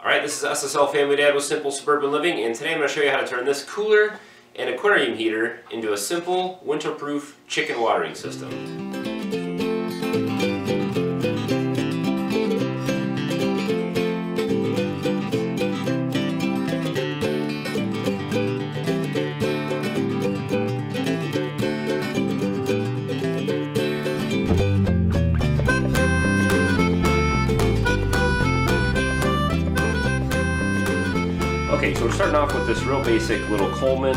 Alright, this is SSLFamlyDad with Simple Suburban Living, and today I'm going to show you how to turn this cooler and aquarium heater into a simple, winter-proof chicken watering system. Okay, so we're starting off with this real basic little Coleman,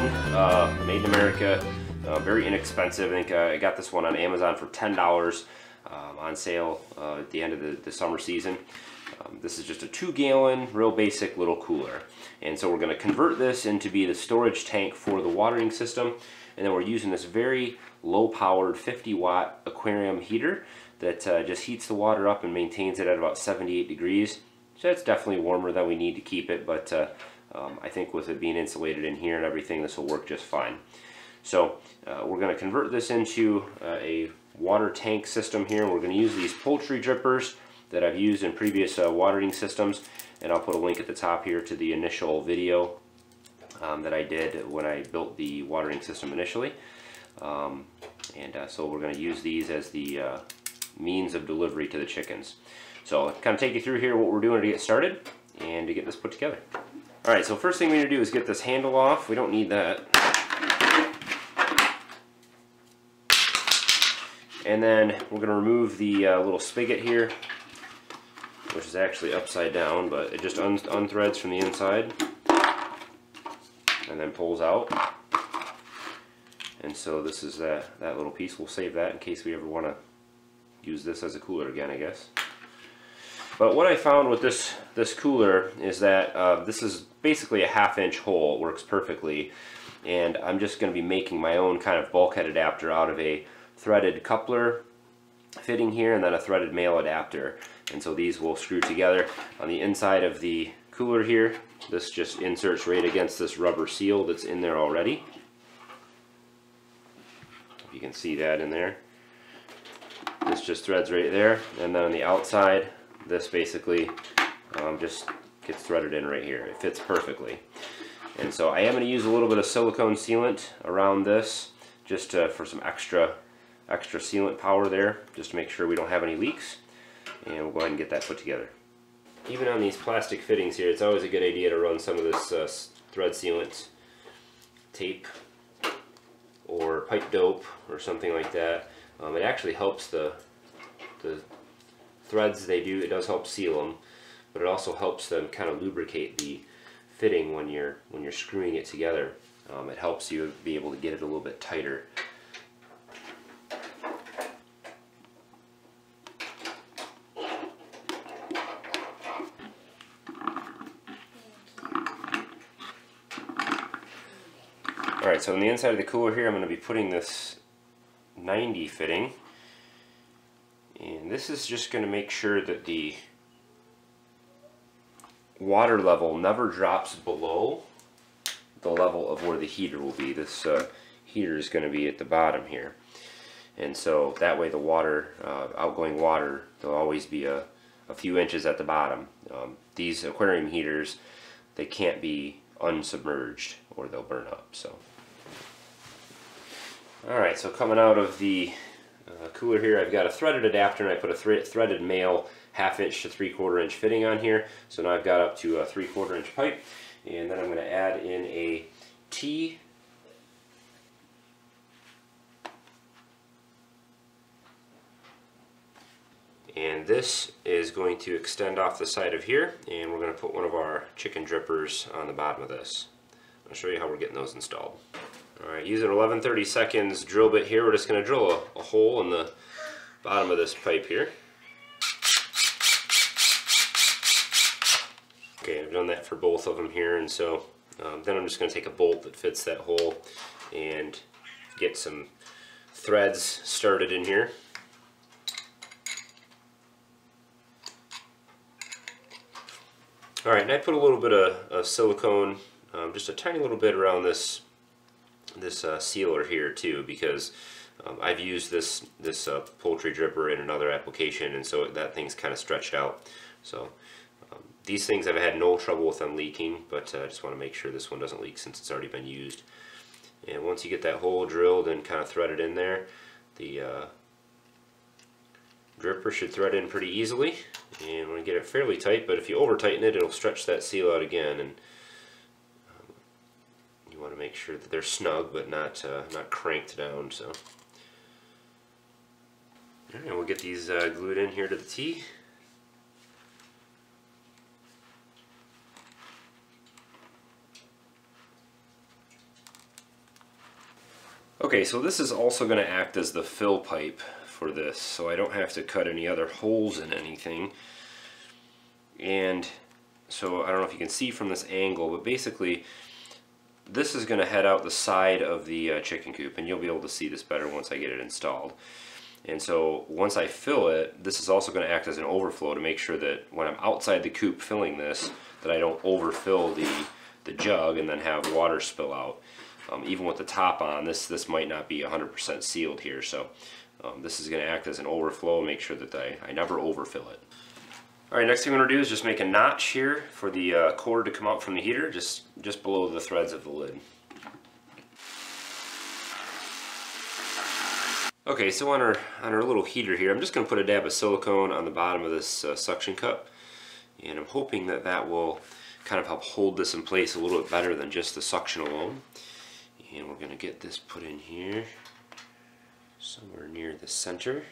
made in America, very inexpensive. I think I got this one on Amazon for $10 on sale at the end of the summer season. This is just a 2-gallon, real basic little cooler. And so we're going to convert this into be the storage tank for the watering system. And then we're using this very low-powered 50-watt aquarium heater that just heats the water up and maintains it at about 78 degrees. So it's definitely warmer than we need to keep it, but I think with it being insulated in here and everything, this will work just fine. So we're going to convert this into a water tank system here. We're going to use these poultry drippers that I've used in previous watering systems, and I'll put a link at the top here to the initial video that I did when I built the watering system initially. So we're going to use these as the means of delivery to the chickens. So I'll kind of take you through here what we're doing to get started and to get this put together. Alright, so first thing we need to do is get this handle off. We don't need that. And then we're going to remove the little spigot here, which is actually upside down, but it just unthreads from the inside and then pulls out. And so this is that little piece. We'll save that in case we ever want to use this as a cooler again, I guess. But what I found with this cooler is that this is basically a 1/2-inch hole. It works perfectly, and I'm just going to be making my own kind of bulkhead adapter out of a threaded coupler fitting here and then a threaded male adapter. And so these will screw together on the inside of the cooler here. This just inserts right against this rubber seal that's in there already. If you can see that in there. This just threads right there, and then on the outside this basically just gets threaded in right here. It fits perfectly. And so I am going to use a little bit of silicone sealant around this just for some extra sealant power there, just to make sure we don't have any leaks. And we'll go ahead and get that put together. Even on these plastic fittings here, it's always a good idea to run some of this thread sealant tape or pipe dope or something like that. It actually helps the threads it does help seal them, but it also helps them kind of lubricate the fitting when you're screwing it together. It helps you be able to get it a little bit tighter. Alright, so on the inside of the cooler here I'm going to be putting this 90 fitting. And this is just going to make sure that the water level never drops below the level of where the heater will be. This heater is going to be at the bottom here. And so that way the water, outgoing water, there'll always be a few inches at the bottom. These aquarium heaters, they can't be unsubmerged or they'll burn up. So, alright, so coming out of the cooler here, I've got a threaded adapter, and I put a threaded male 1/2-inch to 3/4 inch fitting on here. So now I've got up to a 3/4 inch pipe, and then I'm going to add in a T and this is going to extend off the side of here, and we're going to put one of our chicken drippers on the bottom of this. I'll show you how we're getting those installed. Alright, using 11/30 seconds drill bit here, we're just going to drill a hole in the bottom of this pipe here. Okay, I've done that for both of them here, and so then I'm just going to take a bolt that fits that hole and get some threads started in here. Alright, and I put a little bit of silicone, just a tiny little bit around this sealer here too, because I've used this poultry dripper in another application, and so that thing's kind of stretched out. So These things I've had no trouble with them leaking, but I just want to make sure this one doesn't leak since it's already been used. And once you get that hole drilled and kind of threaded in there, the dripper should thread in pretty easily. And we're going to get it fairly tight, but if you over tighten it, it'll stretch that seal out again. And you want to make sure that they're snug, but not cranked down. So, all right, we'll get these glued in here to the T. Okay, so this is also going to act as the fill pipe for this, so I don't have to cut any other holes in anything. And so I don't know if you can see from this angle, but basically this is going to head out the side of the chicken coop, and you'll be able to see this better once I get it installed. And so once I fill it, this is also going to act as an overflow to make sure that when I'm outside the coop filling this, that I don't overfill the jug and then have water spill out. Even with the top on, this might not be 100% sealed here, so this is going to act as an overflow and make sure that I never overfill it. Alright, next thing I'm going to do is just make a notch here for the cord to come out from the heater, just below the threads of the lid. Okay, so on our little heater here, I'm just going to put a dab of silicone on the bottom of this suction cup, and I'm hoping that that will kind of help hold this in place a little bit better than just the suction alone. And we're going to get this put in here somewhere near the center.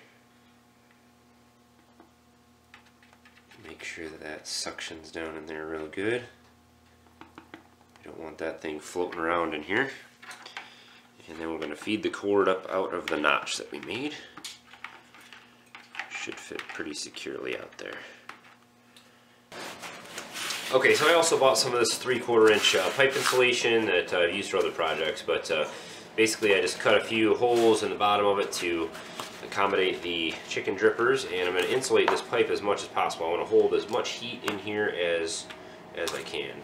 Make sure that that suctions down in there real good. You don't want that thing floating around in here. And then we're going to feed the cord up out of the notch that we made. Should fit pretty securely out there. Okay, so I also bought some of this 3/4 inch pipe insulation that I've used for other projects, but basically I just cut a few holes in the bottom of it to accommodate the chicken drippers, and I'm going to insulate this pipe as much as possible. I want to hold as much heat in here as I can.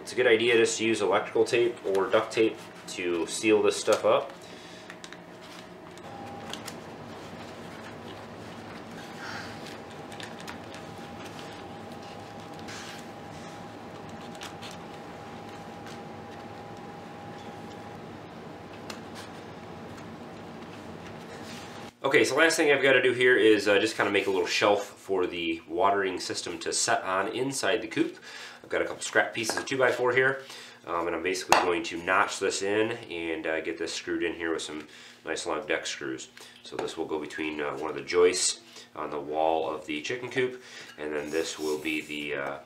It's a good idea just to use electrical tape or duct tape to seal this stuff up. Okay, so last thing I've got to do here is just kind of make a little shelf for the watering system to set on inside the coop. I've got a couple scrap pieces of 2x4 here, and I'm basically going to notch this in and get this screwed in here with some nice long deck screws. So this will go between one of the joists on the wall of the chicken coop, and then this will be the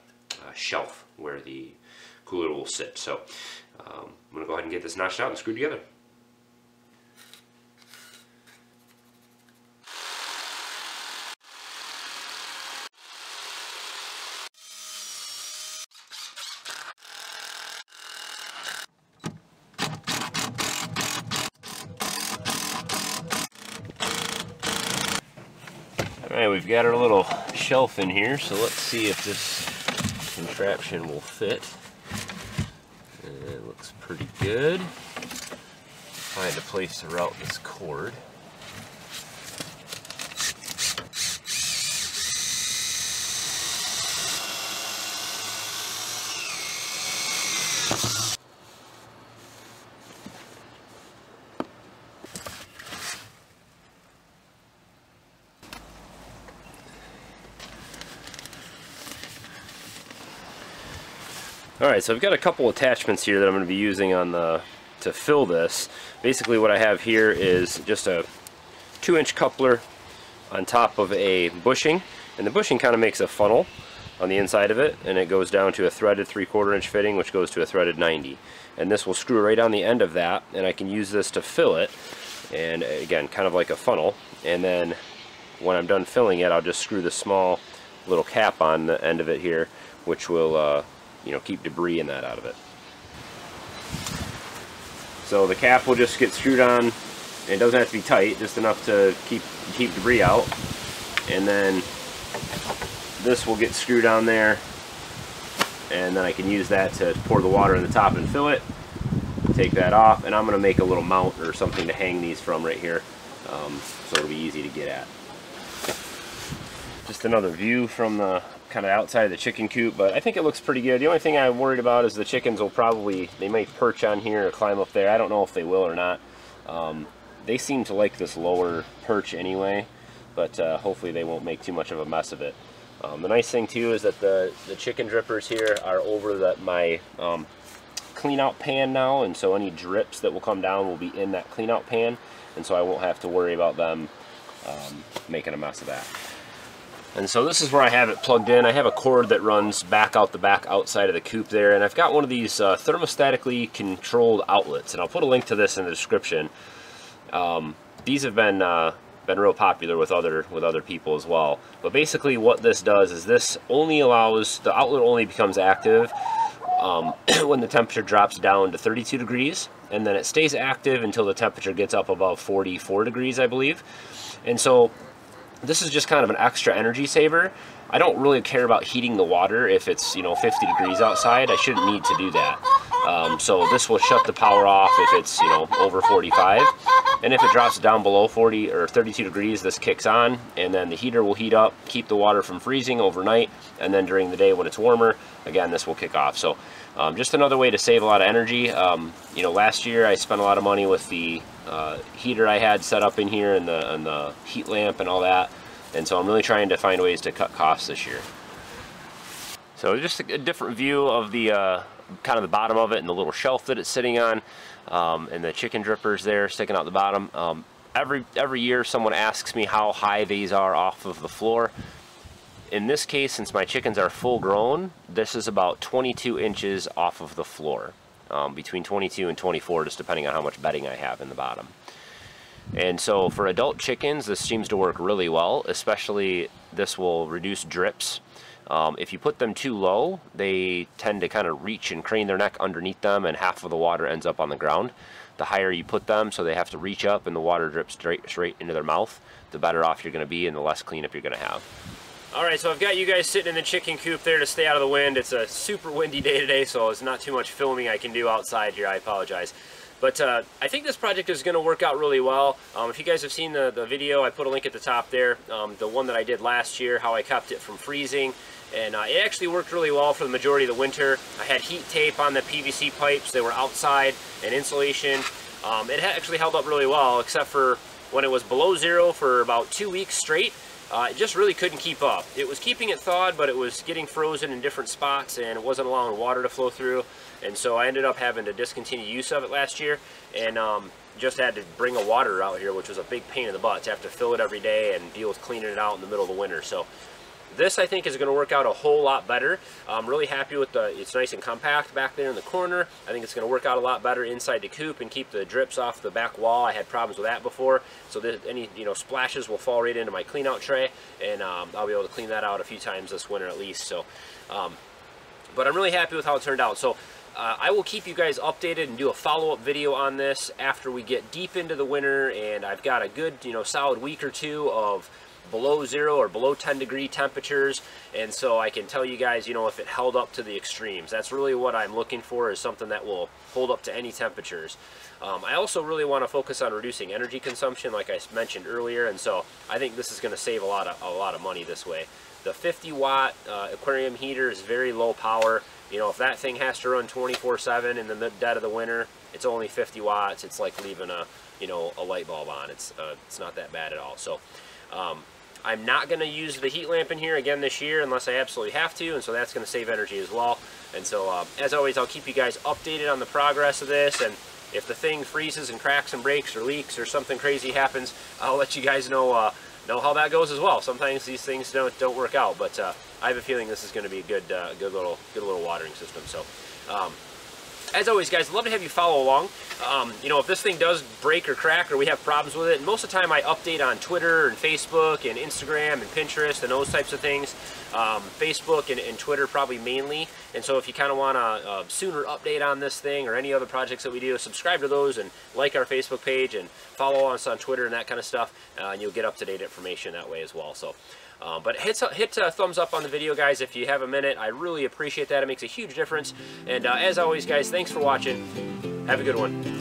shelf where the cooler will sit. So I'm going to go ahead and get this notched out and screwed together. Alright, we've got our little shelf in here, so let's see if this contraption will fit. It looks pretty good. Find a place to route this cord. Alright, so I've got a couple attachments here that I'm going to be using on to fill this. Basically what I have here is just a 2-inch coupler on top of a bushing, and the bushing kind of makes a funnel on the inside of it, and it goes down to a threaded 3/4 inch fitting, which goes to a threaded 90. And this will screw right on the end of that, and I can use this to fill it, and again, kind of like a funnel. And then when I'm done filling it, I'll just screw the small little cap on the end of it here, which will you know, keep debris and that out of it. So the cap will just get screwed on. It doesn't have to be tight, just enough to keep debris out. And then this will get screwed on there, and then I can use that to pour the water in the top and fill it. Take that off, and I'm going to make a little mount or something to hang these from right here, so it'll be easy to get at. Just another view from the kind of outside of the chicken coop, but I think it looks pretty good. The only thing I'm worried about is the chickens will probably, they might perch on here or climb up there. I don't know if they will or not. They seem to like this lower perch anyway, but hopefully they won't make too much of a mess of it. The nice thing too is that the chicken drippers here are over my clean out pan now, and so any drips that will come down will be in that clean out pan, and so I won't have to worry about them making a mess of that. And so this is where I have it plugged in. I have a cord that runs back out the back outside of the coop there, and I've got one of these thermostatically controlled outlets, and I'll put a link to this in the description. These have been real popular with other people as well. But basically what this does is this only allows, the outlet only becomes active when the temperature drops down to 32 degrees, and then it stays active until the temperature gets up above 44 degrees, I believe. And so this is just kind of an extra energy saver. I don't really care about heating the water if it's, you know, 50 degrees outside. I shouldn't need to do that. So this will shut the power off if it's, you know, over 45. And if it drops down below 40 or 32 degrees, this kicks on, and then the heater will heat up, keep the water from freezing overnight, and then during the day when it's warmer, again, this will kick off. So just another way to save a lot of energy. You know, last year I spent a lot of money with the heater I had set up in here and the heat lamp and all that. And so I'm really trying to find ways to cut costs this year. So just a different view of the kind of the bottom of it and the little shelf that it's sitting on, and the chicken drippers there sticking out the bottom. Every year someone asks me how high these are off of the floor. In this case, since my chickens are full grown, this is about 22 inches off of the floor, between 22 and 24, just depending on how much bedding I have in the bottom. And so for adult chickens, this seems to work really well, especially this will reduce drips. If you put them too low, they tend to kind of reach and crane their neck underneath them, and half of the water ends up on the ground. The higher you put them, so they have to reach up and the water drips straight into their mouth, the better off you're going to be and the less cleanup you're going to have. Alright, so I've got you guys sitting in the chicken coop there to stay out of the wind. It's a super windy day today, so there's not too much filming I can do outside here. I apologize. But I think this project is going to work out really well. If you guys have seen the video, I put a link at the top there. The one that I did last year, how I kept it from freezing. And it actually worked really well for the majority of the winter. I had heat tape on the PVC pipes. They were outside, and insulation. It actually held up really well, except for when it was below zero for about 2 weeks straight. It just really couldn't keep up. It was keeping it thawed, but it was getting frozen in different spots, and it wasn't allowing water to flow through. And so I ended up having to discontinue use of it last year, and just had to bring a water out here, which was a big pain in the butt to have to fill it every day and deal with cleaning it out in the middle of the winter. So this, I think, is going to work out a whole lot better. I'm really happy with it's nice and compact back there in the corner. I think it's going to work out a lot better inside the coop and keep the drips off the back wall. I had problems with that before, so that any splashes will fall right into my clean out tray, and I'll be able to clean that out a few times this winter at least. So, but I'm really happy with how it turned out. So I will keep you guys updated and do a follow-up video on this after we get deep into the winter, and I've got a good solid week or two of below zero or below 10 degree temperatures, and so I can tell you guys if it held up to the extremes. That's really what I'm looking for, is something that will hold up to any temperatures. I also really want to focus on reducing energy consumption, like I mentioned earlier, and so I think this is going to save a lot of money this way. The 50-watt aquarium heater is very low power. If that thing has to run 24/7 in the dead of the winter, it's only 50 watts. It's like leaving a light bulb on. It's not that bad at all. So I'm not going to use the heat lamp in here again this year unless I absolutely have to, and so that's going to save energy as well. And so as always, I'll keep you guys updated on the progress of this, and if the thing freezes and cracks and breaks or leaks or something crazy happens, I'll let you guys know how that goes as well. Sometimes these things don't work out, but I have a feeling this is going to be a good little watering system. So as always, guys, I'd love to have you follow along. If this thing does break or crack or we have problems with it, and most of the time I update on Twitter and Facebook and Instagram and Pinterest and those types of things. Facebook and Twitter probably mainly. And so if you kind of want a sooner update on this thing or any other projects that we do, subscribe to those and like our Facebook page and follow us on Twitter and that kind of stuff, and you'll get up-to-date information that way as well. So. But hit a thumbs up on the video, guys, if you have a minute. I really appreciate that. It makes a huge difference. And as always, guys, thanks for watching. Have a good one.